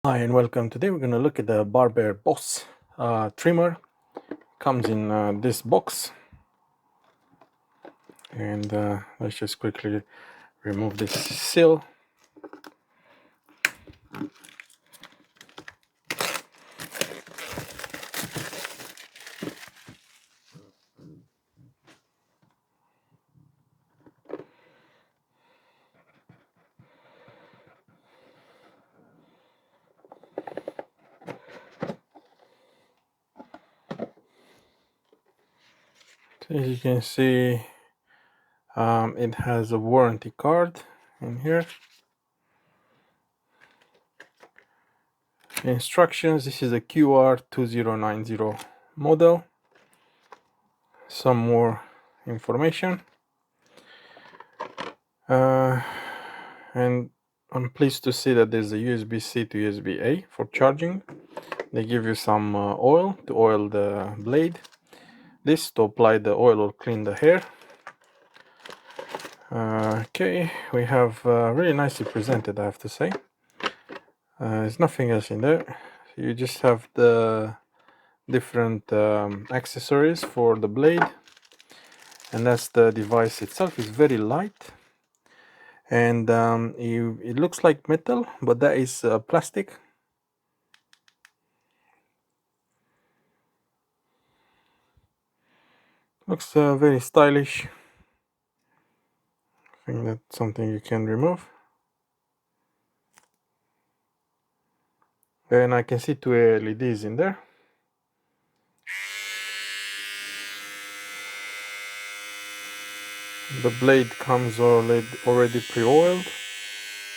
Hi and welcome. Today we're going to look at the BarberBoss trimmer. Comes in this box, and let's just quickly remove this seal. So as you can see, it has a warranty card in here. Instructions: this is a QR-2090 model. Some more information, and I'm pleased to see that there's a USB-C to USB-A for charging. They give you some oil to oil the blade, this to apply the oil or clean the hair. Okay, we have really nicely presented, I have to say. There's nothing else in there. You just have the different accessories for the blade, and that's the device itself. Is very light, and it looks like metal, but that is plastic. Looks very stylish. I think that's something you can remove. And I can see two LEDs in there. The blade comes already pre-oiled,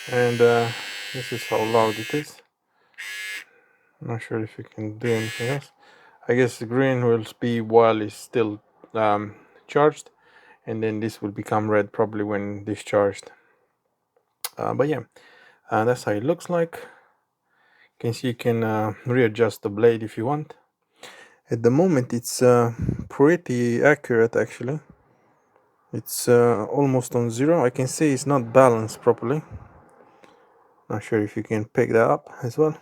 and this is how loud it is. I'm not sure if you can do anything else. I guess the green will be while it's still charged, and then this will become red probably when discharged. But yeah, that's how it looks like. You can see you can readjust the blade if you want. At the moment it's pretty accurate actually. It's almost on zero. I can see it's not balanced properly. Not sure if you can pick that up as well.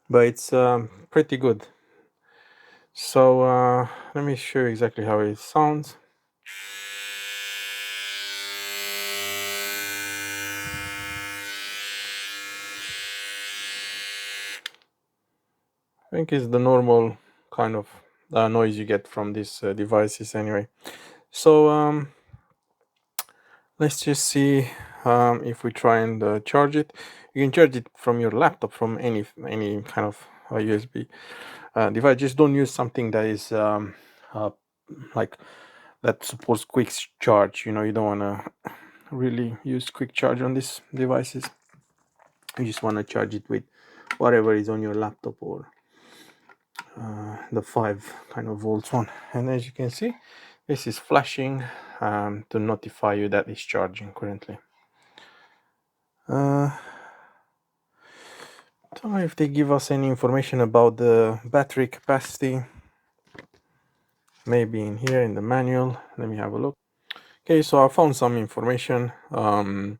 But it's pretty good. So let me show you exactly how it sounds. I think it's the normal kind of noise you get from these devices anyway. So let's just see if we try and charge it. You can charge it from your laptop, from any kind of USB device. Just don't use something that is like that supports quick charge. You know, you don't want to really use quick charge on these devices. You just want to charge it with whatever is on your laptop, or the 5 kind of volts one. And as you can see, this is flashing to notify you that it's charging currently. Don't know if they give us any information about the battery capacity. Maybe in here in the manual. Let me have a look. Okay, so I found some information, but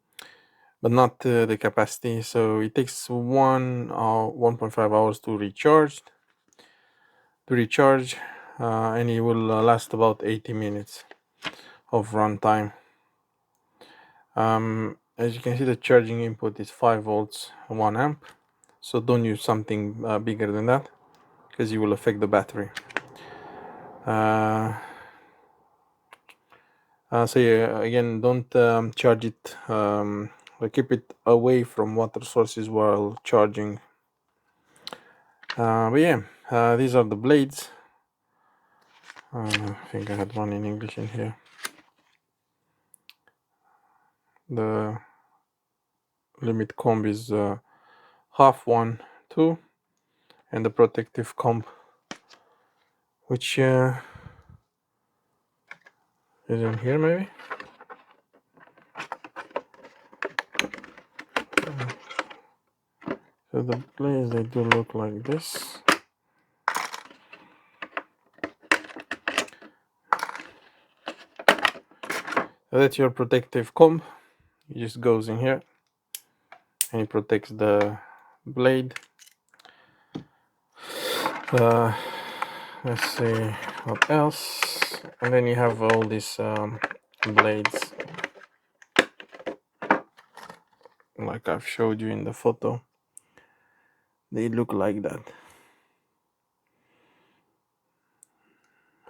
not the capacity. So it takes 1.5 hours to recharge, and it will last about 80 minutes of runtime. As you can see, the charging input is 5 volts, 1 amp. So don't use something bigger than that, because you will affect the battery. So yeah, again, don't charge it, keep it away from water sources while charging. But yeah, these are the blades. I think I had one in English in here. The limit comb is half 1, 2, and the protective comb, which is in here maybe. So the blades, they do look like this. So that's your protective comb. It just goes in here and it protects the blade. Let's see what else. And then you have all these blades, like I've showed you in the photo. They look like that.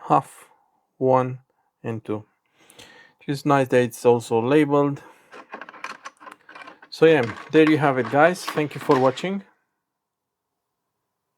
Half, 1 and 2. It's nice that it's also labeled. So yeah, there you have it, guys. Thank you for watching.